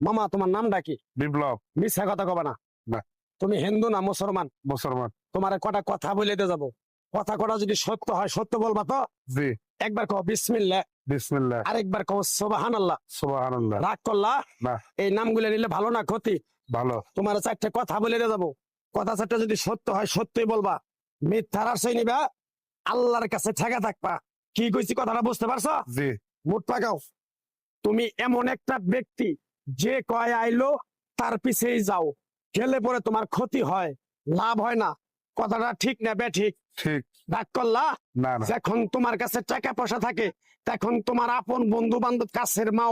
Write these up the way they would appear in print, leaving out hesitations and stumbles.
মামা তোমার নামটা কি? বিপ্লব। মিথ্যা কথা কবে না। না। তুমি হিন্দু না মুসলমান? মুসলমান। তোমার কটা কথা বলে দিয়ে যাবো, কথা কটা যদি সত্য হয় সত্য বলবা তো? জি। একবার কও বিসমিল্লাহ, বিসমিল্লাহ, আরেকবার কও সুবহানাল্লাহ। সুবহানাল্লাহ। রাগ করলা? না। এই নামগুলো নিলে ভালো না ক্ষতি? ভালো। তোমার চারটে কথা বলে দিয়ে যাবো, কথা চারটা যদি সত্য হয় সত্যই বলবা, মিথ্যার আশ্রয় নিবা, আল্লাহর কাছে ঠেকা থাকবা। কি কইছি কথাটা বুঝতে পারছো? জি। মুখ লাগাও। তুমি এমন একটা ব্যক্তি যে কয় আইলো তার পিছেই যাও, গেলে পরে তোমার ক্ষতি হয়, লাভ হয় না। কথাটা ঠিক না বে ঠিক? ঠিক। রাগ করলা? না না। যখন তোমার কাছে টাকা পয়সা থাকে তখন তোমার আপন বন্ধু বান্ধব কাছের মা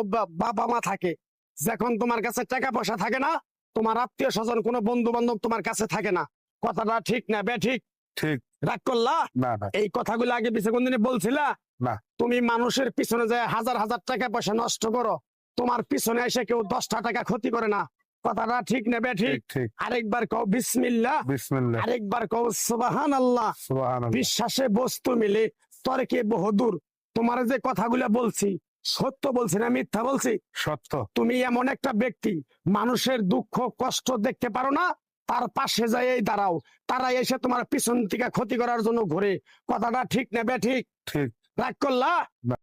বাবা মা থাকে। যখন তোমার কাছে টাকা পয়সা থাকে না, তোমার আত্মীয় স্বজন কোনো বন্ধু বান্ধব তোমার কাছে থাকে না। কথাটা ঠিক না বে ঠিক? ঠিক। রাগ করলা? না না। এই কথাগুলো আগে পিছে কোনদিনে বলছিলা? না। তুমি মানুষের পিছনে যায় হাজার হাজার টাকা পয়সা নষ্ট করো, তোমার পিছনে এসে কেউ 10টা টাকা ক্ষতি করে না। কথাটা ঠিক না বে ঠিক? ঠিক ঠিক। আরেকবার কও বিসমিল্লাহ, বিসমিল্লাহ, আরেকবার কও সুবহানাল্লাহ। সুবহানাল্লাহ। বিশ্বাসে বস্তু মিলে তর্কে বহুদূর। তোমার যে কথাগুলো বলছি সত্য বলছি না মিথ্যা বলছি? সত্য। তুমি এমন একটা ব্যক্তি, মানুষের দুঃখ কষ্ট দেখতে পারো না, তার পাশে যাই দাঁড়াও, তারা এসে তোমার পিছন থেকে ক্ষতি করার জন্য ঘুরে। কথাটা ঠিক না বে ঠিক? ঠিক। রাগ করলা? না।